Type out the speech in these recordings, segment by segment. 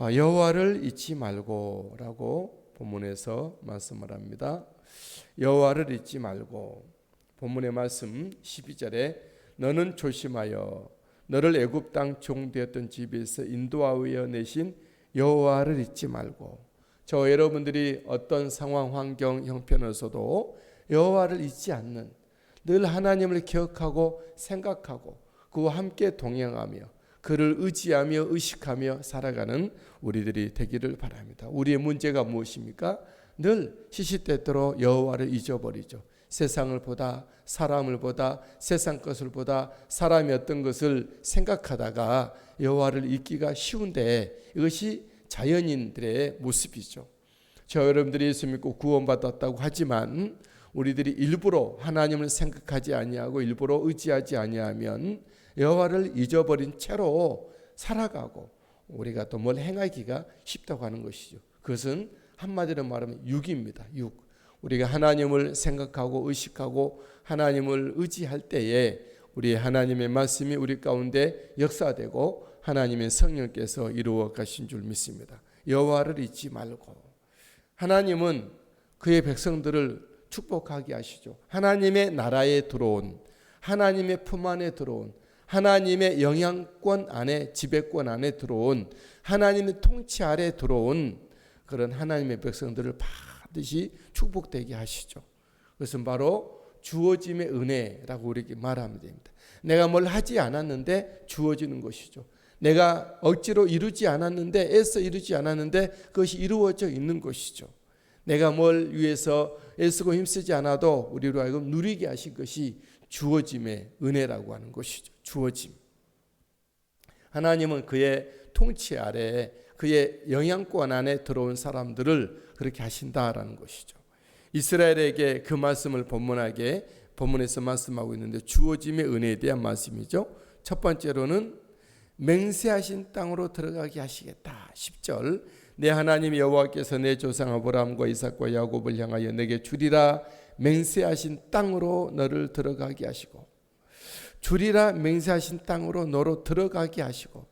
여호와를 잊지 말고라고 본문에서 말씀을 합니다. 여호와를 잊지 말고. 본문의 말씀 12절에 너는 조심하여 너를 애굽 땅 종되었던 집에서 인도하여 내신 여호와를 잊지 말고. 저 여러분들이 어떤 상황, 환경, 형편에서도 여호와를 잊지 않는, 늘 하나님을 기억하고 생각하고 그와 함께 동행하며 그를 의지하며 의식하며 살아가는 우리들이 되기를 바랍니다. 우리의 문제가 무엇입니까? 늘 시시때때로 여호와를 잊어버리죠. 세상을 보다, 사람을 보다, 세상 것을 보다 사람이 어떤 것을 생각하다가 여호와를 잊기가 쉬운데, 이것이 자연인들의 모습이죠. 저 여러분들이 예수 믿고 구원받았다고 하지만 우리들이 일부러 하나님을 생각하지 아니하고 일부러 의지하지 아니하면 여호와를 잊어버린 채로 살아가고 우리가 또 뭘 행하기가 쉽다고 하는 것이죠. 그것은 한마디로 말하면 육입니다. 육. 우리가 하나님을 생각하고 의식하고 하나님을 의지할 때에 우리 하나님의 말씀이 우리 가운데 역사되고 하나님의 성령께서 이루어 가신 줄 믿습니다. 여호와를 잊지 말고. 하나님은 그의 백성들을 축복하게 하시죠. 하나님의 나라에 들어온, 하나님의 품 안에 들어온, 하나님의 영향권 안에, 지배권 안에 들어온, 하나님의 통치 아래 들어온 그런 하나님의 백성들을 반드시 축복되게 하시죠. 그것은 바로 주어짐의 은혜라고 우리에게 말하면 됩니다. 내가 뭘 하지 않았는데 주어지는 것이죠. 내가 억지로 이루지 않았는데, 애써 이루지 않았는데 그것이 이루어져 있는 것이죠. 내가 뭘 위해서 애쓰고 힘쓰지 않아도 우리로 하여금 누리게 하신 것이 주어짐의 은혜라고 하는 것이죠. 주어짐. 하나님은 그의 통치 아래, 그의 영향권 안에 들어온 사람들을 그렇게 하신다라는 것이죠. 이스라엘에게 그 말씀을 본문에서 말씀하고 있는데, 주어짐의 은혜에 대한 말씀이죠. 첫 번째로는 맹세하신 땅으로 들어가게 하시겠다. 10절 내 하나님 여호와께서 내 조상 아브라함과 이삭과 야곱을 향하여 내게 주리라 맹세하신 땅으로 너를 들어가게 하시고, 주리라 맹세하신 땅으로 너로 들어가게 하시고,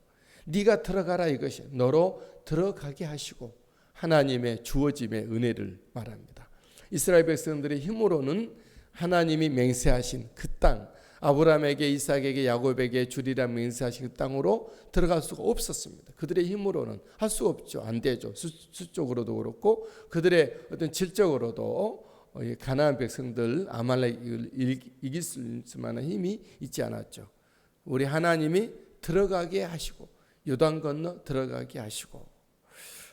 네가 들어가라 이것이 너로 들어가게 하시고, 하나님의 주어짐의 은혜를 말합니다. 이스라엘 백성들의 힘으로는 하나님이 맹세하신 그 땅, 아브라함에게 이삭에게 야곱에게 주리라 맹세하신 그 땅으로 들어갈 수가 없었습니다. 그들의 힘으로는 할 수 없죠. 안 되죠. 수적으로도 그렇고 그들의 어떤 질적으로도 가나안 백성들 아말렉을 이길 수 만한 힘이 있지 않았죠. 우리 하나님이 들어가게 하시고 요단 건너 들어가게 하시고,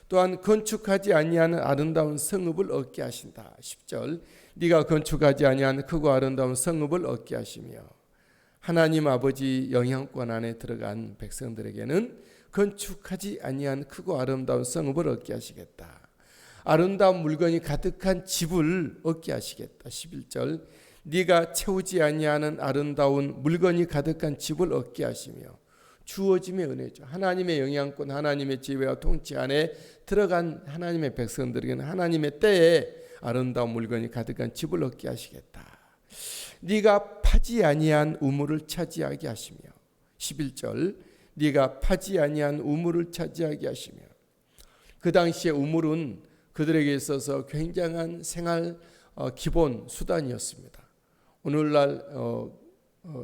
또한 건축하지 아니하는 아름다운 성읍을 얻게 하신다. 10절 네가 건축하지 아니하는 크고 아름다운 성읍을 얻게 하시며, 하나님 아버지 영향권 안에 들어간 백성들에게는 건축하지 아니한 크고 아름다운 성읍을 얻게 하시겠다. 아름다운 물건이 가득한 집을 얻게 하시겠다. 11절 네가 채우지 아니하는 아름다운 물건이 가득한 집을 얻게 하시며, 주어짐의 은혜죠. 하나님의 영향권, 하나님의 지배와 통치 안에 들어간 하나님의 백성들에게는 하나님의 때에 아름다운 물건이 가득한 집을 얻게 하시겠다. 네가 파지 아니한 우물을 차지하게 하시며, 11절 네가 파지 아니한 우물을 차지하게 하시며. 그 당시에 우물은 그들에게 있어서 굉장한 생활 기본 수단이었습니다. 오늘날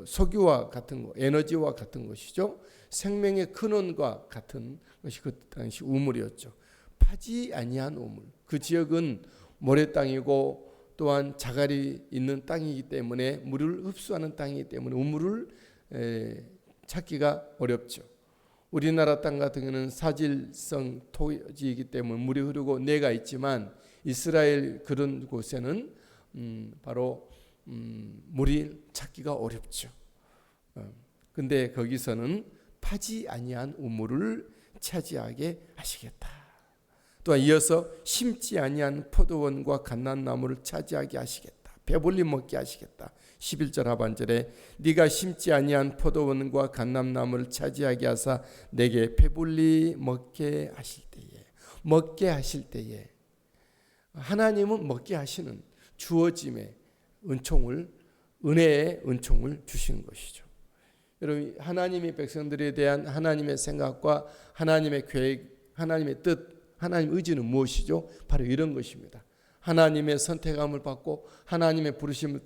석유와 같은 거, 에너지와 같은 것이죠. 생명의 근원과 같은 것이 그 당시 우물이었죠. 파지 아니한 우물. 그 지역은 모래 땅이고 또한 자갈이 있는 땅이기 때문에 물을 흡수하는 땅이기 때문에 우물을 찾기가 어렵죠. 우리나라 땅 같은 경우는 사질성 토지이기 때문에 물이 흐르고 내가 있지만 이스라엘 그런 곳에는 바로 물이 찾기가 어렵죠. 근데 거기서는 파지 아니한 우물을 차지하게 하시겠다. 또한 이어서 심지 아니한 포도원과 갓난나무를 차지하게 하시겠다. 배불리 먹게 하시겠다. 11절 하반절에 네가 심지 아니한 포도원과 갓남나무를 차지하게 하사 내게 배불리 먹게 하실 때에 하나님은 먹게 하시는 주어짐의 은총을, 은혜의 은총을 주시는 것이죠. 여러분, 하나님의 백성들에 대한 하나님의 생각과 하나님의 계획 하나님의 뜻, 하나님의 의지는 무엇이죠? 바로 이런 것입니다. 하나님의 선택함을 받고 하나님의 부르심을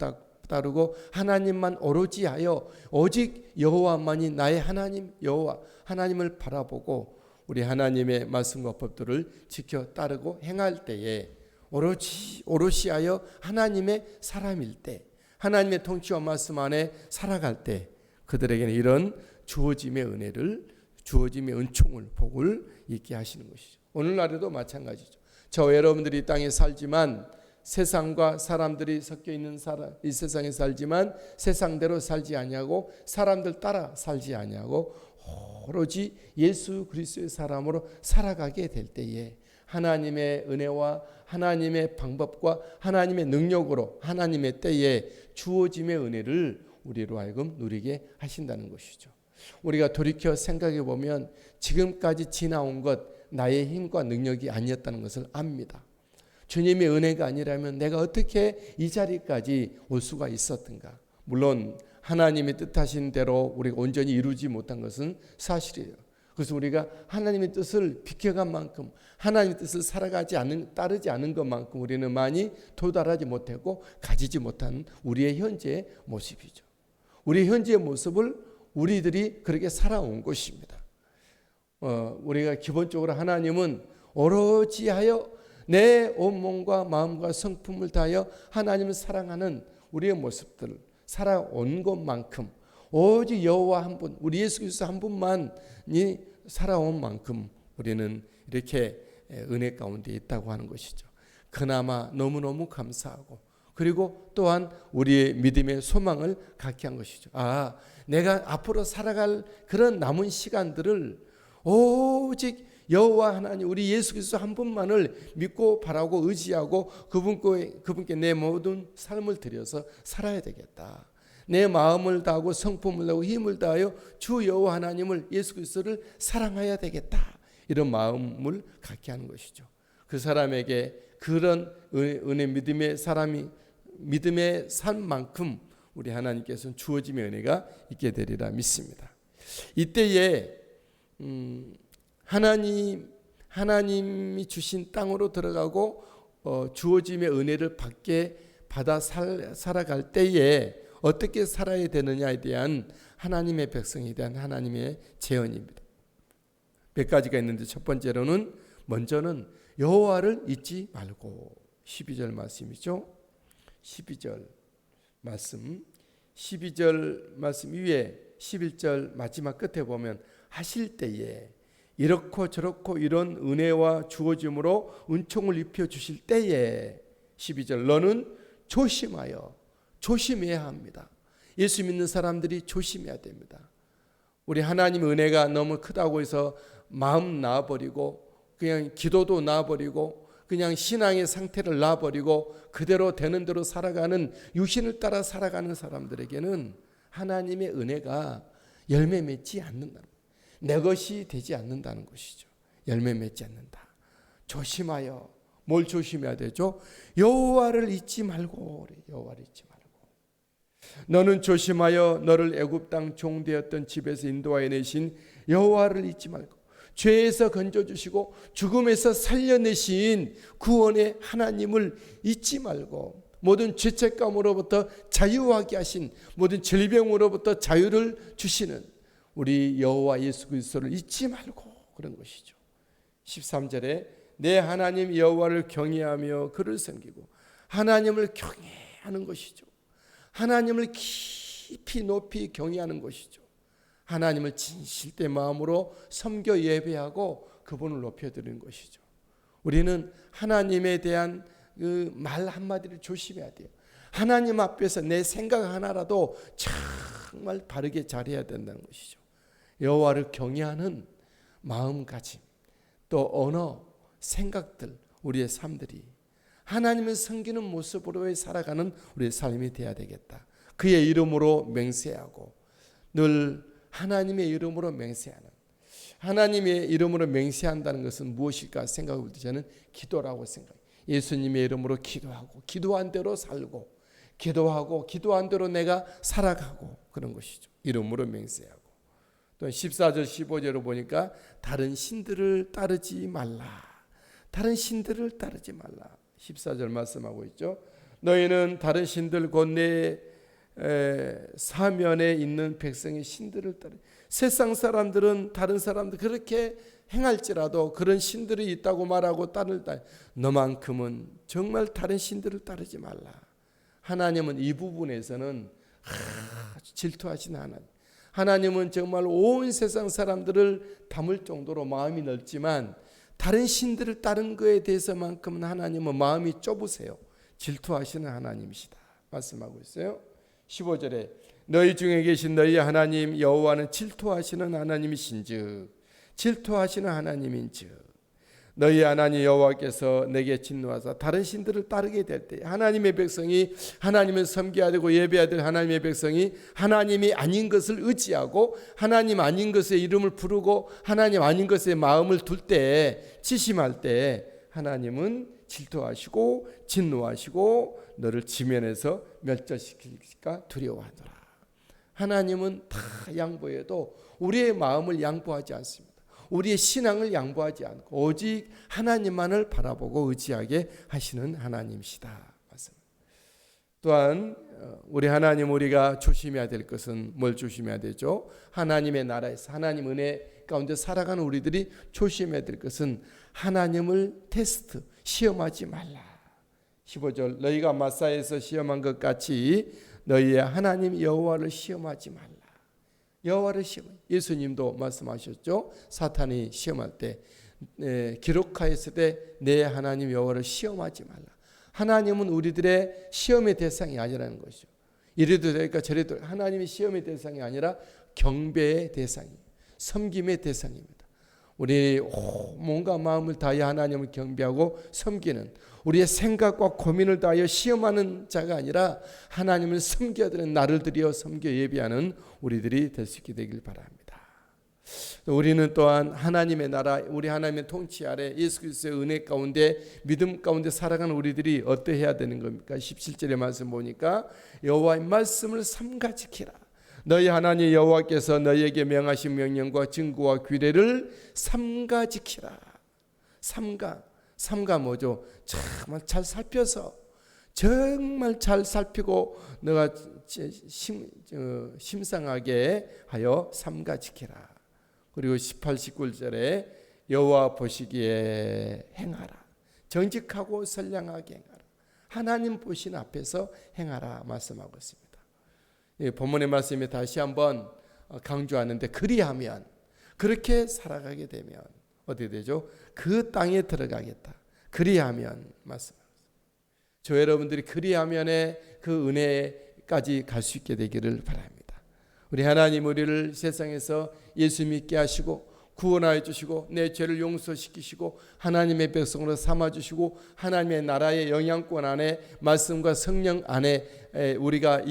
따르고 하나님만 오로지 하여 오직 여호와만이 나의 하나님 여호와 하나님을 바라보고 우리 하나님의 말씀과 법들을 지켜 따르고 행할 때에 오롯이 하여 하나님의 사람일 때, 하나님의 통치와 말씀 안에 살아갈 때 그들에게는 이런 주어짐의 은혜를, 주어짐의 은총을, 복을 있게 하시는 것이죠. 오늘날에도 마찬가지죠. 저와 여러분들이 이 땅에 살지만 세상과 사람들이 섞여 있는 이 세상에 살지만 세상대로 살지 아니하고 사람들 따라 살지 아니하고 오로지 예수 그리스도의 사람으로 살아가게 될 때에 하나님의 은혜와 하나님의 방법과 하나님의 능력으로 하나님의 때에 주어짐의 은혜를 우리로 하여금 누리게 하신다는 것이죠. 우리가 돌이켜 생각해 보면 지금까지 지나온 것 나의 힘과 능력이 아니었다는 것을 압니다. 주님의 은혜가 아니라면 내가 어떻게 이 자리까지 올 수가 있었던가. 물론 하나님의 뜻하신 대로 우리가 온전히 이루지 못한 것은 사실이에요. 그래서 우리가 하나님의 뜻을 비켜간 만큼 하나님의 뜻을 따르지 않은 것만큼 우리는 많이 도달하지 못하고 가지지 못한 우리의 현재의 모습이죠. 우리의 현재의 모습을 우리들이 그렇게 살아온 것입니다. 우리가 기본적으로 하나님은 오로지 하여 내 온몸과 마음과 성품을 다하여 하나님을 사랑하는 우리의 모습들을 살아온 것만큼 오직 여호와 한 분, 우리 예수 그리스도 한 분만이 살아온 만큼 우리는 이렇게 은혜 가운데 있다고 하는 것이죠. 그나마 너무너무 감사하고 그리고 또한 우리의 믿음의 소망을 갖게 한 것이죠. 내가 앞으로 살아갈 그런 남은 시간들을 오직 여호와 하나님 우리 예수 그리스도 한 분만을 믿고 바라고 의지하고 그분께 내 모든 삶을 드려서 살아야 되겠다. 내 마음을 다하고 성품을 다하고 힘을 다하여 주 여호와 하나님을 예수 그리스도를 사랑해야 되겠다. 이런 마음을 갖게 하는 것이죠. 그 사람에게 그런 은혜 믿음의 삶만큼 우리 하나님께서는 주어짐의 은혜가 있게 되리라 믿습니다. 이때에 하나님이 주신 땅으로 들어가고 주어짐의 은혜를 받아 살아갈 때에 어떻게 살아야 되느냐에 대한 하나님의 백성에 대한 하나님의 제언입니다. 몇 가지가 있는데 첫 번째로는 먼저는 여호와를 잊지 말고 12절 말씀이죠. 12절 말씀 위에 11절 마지막 끝에 보면 하실 때에 이렇고 저렇고 이런 은혜와 주어짐으로 은총을 입혀 주실 때에 12절 너는 조심해야 합니다. 예수 믿는 사람들이 조심해야 됩니다. 우리 하나님의 은혜가 너무 크다고 해서 마음 놔버리고 그냥 기도도 놔버리고 그냥 신앙의 상태를 놔버리고 그대로 되는 대로 살아가는 육신을 따라 살아가는 사람들에게는 하나님의 은혜가 열매 맺지 않는다. 내 것이 되지 않는다는 것이죠. 열매 맺지 않는다. 조심하여 뭘 조심해야 되죠? 여호와를 잊지 말고 여호와를 잊지 말고 너는 조심하여 너를 애굽 땅 종되었던 집에서 인도하여 내신 여호와를 잊지 말고 죄에서 건져주시고 죽음에서 살려내신 구원의 하나님을 잊지 말고 모든 죄책감으로부터 자유하게 하신 모든 질병으로부터 자유를 주시는 우리 여호와 예수 그리스도를 잊지 말고 그런 것이죠. 13절에 내 하나님 여호와를 경외하며 그를 섬기고 하나님을 경외하는 것이죠. 하나님을 깊이 높이 경외하는 것이죠. 하나님을 진실된 마음으로 섬겨 예배하고 그분을 높여드리는 것이죠. 우리는 하나님에 대한 그 말 한마디를 조심해야 돼요. 하나님 앞에서 내 생각 하나라도 정말 바르게 잘해야 된다는 것이죠. 여호와를 경외하는 마음가짐, 또 언어, 생각들, 우리의 삶들이 하나님을 섬기는 모습으로 살아가는 우리의 삶이 되어야 되겠다. 그의 이름으로 맹세하고 늘 하나님의 이름으로 맹세하는, 하나님의 이름으로 맹세한다는 것은 무엇일까 생각해 볼 때 저는 기도라고 생각해요. 예수님의 이름으로 기도하고 기도한 대로 살고 기도하고 기도한 대로 내가 살아가고 그런 것이죠. 이름으로 맹세하고 또 14절 15절을 보니까 다른 신들을 따르지 말라. 다른 신들을 따르지 말라. 14절 말씀하고 있죠. 너희는 다른 신들 곧 내 사면에 있는 백성의 신들을 따르. 세상 사람들은 다른 사람들 그렇게 행할지라도 그런 신들이 있다고 말하고 따르다. 너만큼은 정말 다른 신들을 따르지 말라. 하나님은 이 부분에서는 아주 질투하시는 하나님. 하나님은 정말 온 세상 사람들을 담을 정도로 마음이 넓지만 다른 신들을 따른 것에 대해서만큼은 하나님은 마음이 좁으세요. 질투하시는 하나님이시다 말씀하고 있어요. 15절에 너희 중에 계신 너희 하나님 여호와는 질투하시는 하나님이신즉 질투하시는 하나님인즉 너희 하나님 여호와께서 내게 진노하사 다른 신들을 따르게 될 때 하나님의 백성이 하나님을 섬겨야 되고 예배해야 될 하나님의 백성이 하나님이 아닌 것을 의지하고 하나님 아닌 것의 이름을 부르고 하나님 아닌 것에 마음을 둘 때 지심할 때 하나님은 질투하시고 진노하시고 너를 지면에서 멸절시킬까 두려워하노라. 하나님은 다 양보해도 우리의 마음을 양보하지 않습니다. 우리의 신앙을 양보하지 않고 오직 하나님만을 바라보고 의지하게 하시는 하나님이시다. 맞습니다. 또한 우리 하나님 우리가 조심해야 될 것은 뭘 조심해야 되죠? 하나님의 나라에서 하나님 은혜 가운데 살아가는 우리들이 조심해야 될 것은 하나님을 테스트, 시험하지 말라. 15절 너희가 마사에서 시험한 것 같이 너희의 하나님 여호와를 시험하지 말라. 여호와를 시험. 예수님도 말씀하셨죠. 사탄이 시험할 때 기록하였을 때 내 하나님 여호와를 시험하지 말라. 하나님은 우리들의 시험의 대상이 아니라는 것이죠. 이래도 되니까 저래도 하나님이 시험의 대상이 아니라 경배의 대상이에요. 섬김의 대상입니다. 우리 몸과 마음을 다하여 하나님을 경배하고 섬기는 우리의 생각과 고민을 다하여 시험하는 자가 아니라 하나님을 섬겨야 되는 나를 들여 섬겨 예비하는 우리들이 될 수 있게 되길 바랍니다. 우리는 또한 하나님의 나라 우리 하나님의 통치 아래 예수 그리스도의 은혜 가운데 믿음 가운데 살아가는 우리들이 어떠해야 되는 겁니까? 17절의 말씀 보니까 여호와의 말씀을 삼가 지키라. 너희 하나님 여호와께서 너희에게 명하신 명령과 증거와 규례를 삼가 지키라. 삼가 뭐죠? 정말 잘 살펴서 정말 잘 살피고 너가 심상하게 하여 삼가 지키라. 그리고 18, 19절에 여호와 보시기에 행하라. 정직하고 선량하게 행하라. 하나님 보신 앞에서 행하라 말씀하고 있습니다. 본문의 말씀에 다시 한번 강조하는데 그리하면 그렇게 살아가게 되면 어떻게 되죠? 그 땅에 들어가겠다. 그리하면 말씀합니다. 저 여러분들이 그리하면의 그 은혜까지 갈 수 있게 되기를 바랍니다. 우리 하나님 우리를 세상에서 예수 믿게 하시고 구원하여 주시고 내 죄를 용서시키시고 하나님의 백성으로 삼아주시고 하나님의 나라의 영향권 안에 말씀과 성령 안에 우리가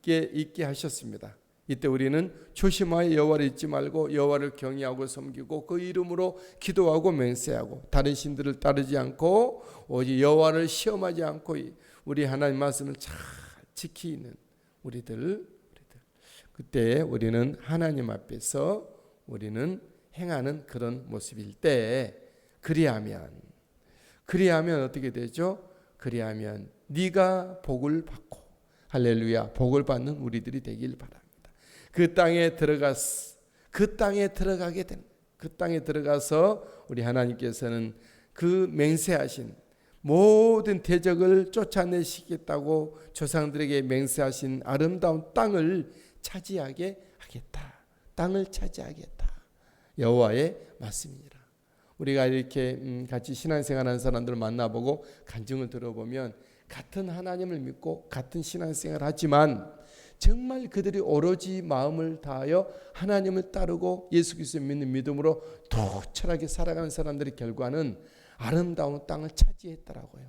있게 하셨습니다. 이때 우리는 조심하여 여호와를 잊지 말고 여호와를 경외하고 섬기고 그 이름으로 기도하고 맹세하고 다른 신들을 따르지 않고 오직 여호와를 시험하지 않고 우리 하나님 말씀을 잘 지키는 우리들 그때 우리는 하나님 앞에서 우리는 행하는 그런 모습일 때 그리하면 어떻게 되죠? 그리하면 네가 복을 받고 할렐루야 복을 받는 우리들이 되길 바랍니다. 그 땅에 들어가게 된 그 땅에 들어가서 우리 하나님께서는 그 맹세하신 모든 대적을 쫓아내시겠다고 조상들에게 맹세하신 아름다운 땅을 차지하게 하겠다. 땅을 차지하겠다. 여호와의 말씀이니라. 우리가 이렇게 같이 신앙생활하는 사람들을 만나보고 간증을 들어보면 같은 하나님을 믿고 같은 신앙생활을 하지만 정말 그들이 오로지 마음을 다하여 하나님을 따르고 예수 그리스도를 믿는 믿음으로 도철하게 살아가는 사람들의 결과는 아름다운 땅을 차지했더라고요.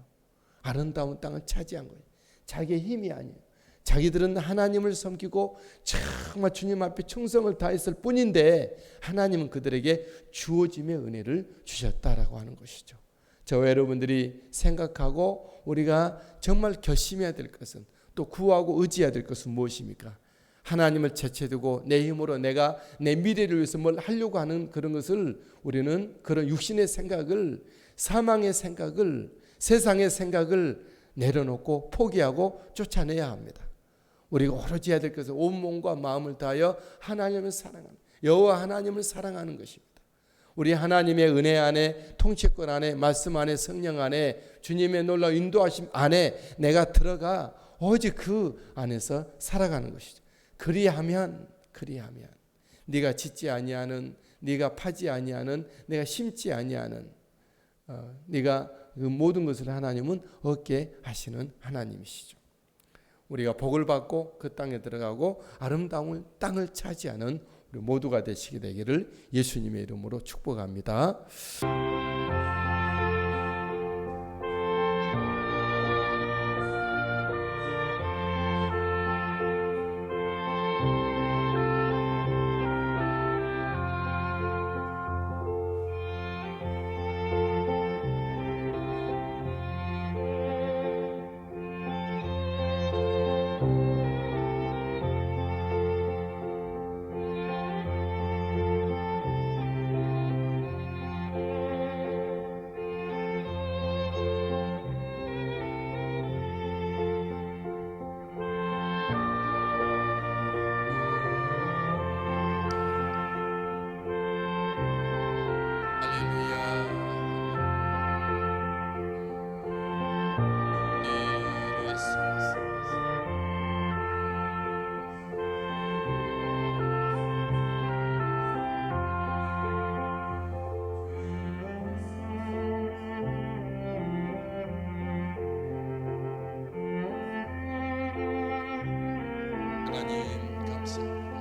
아름다운 땅을 차지한 거예요. 자기의 힘이 아니에요. 자기들은 하나님을 섬기고 정말 주님 앞에 충성을 다했을 뿐인데 하나님은 그들에게 주어짐의 은혜를 주셨다라고 하는 것이죠. 저와 여러분들이 생각하고 우리가 정말 결심해야 될 것은 또 구하고 의지해야 될 것은 무엇입니까? 하나님을 제쳐두고 내 힘으로 내가 내 미래를 위해서 뭘 하려고 하는 그런 것을 우리는 그런 육신의 생각을, 사망의 생각을, 세상의 생각을 내려놓고 포기하고 쫓아내야 합니다. 우리가 오로지 해야 될 것은 온몸과 마음을 다하여 하나님을 사랑하는, 여호와 하나님을 사랑하는 것입니다. 우리 하나님의 은혜 안에, 통치권 안에, 말씀 안에, 성령 안에, 주님의 놀라운 인도하심 안에 내가 들어가 오직 그 안에서 살아가는 것이죠. 그리하면 네가 짓지 아니하는, 네가 파지 아니하는, 내가 심지 아니하는, 네가 그 모든 것을 하나님은 얻게 하시는 하나님이시죠. 우리가 복을 받고 그 땅에 들어가고 아름다운 땅을 차지하는 우리 모두가 되시게 되기를 예수님의 이름으로 축복합니다. 하나님 감사합니다.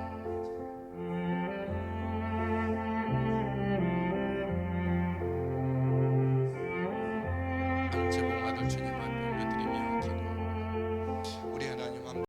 제복받을 주님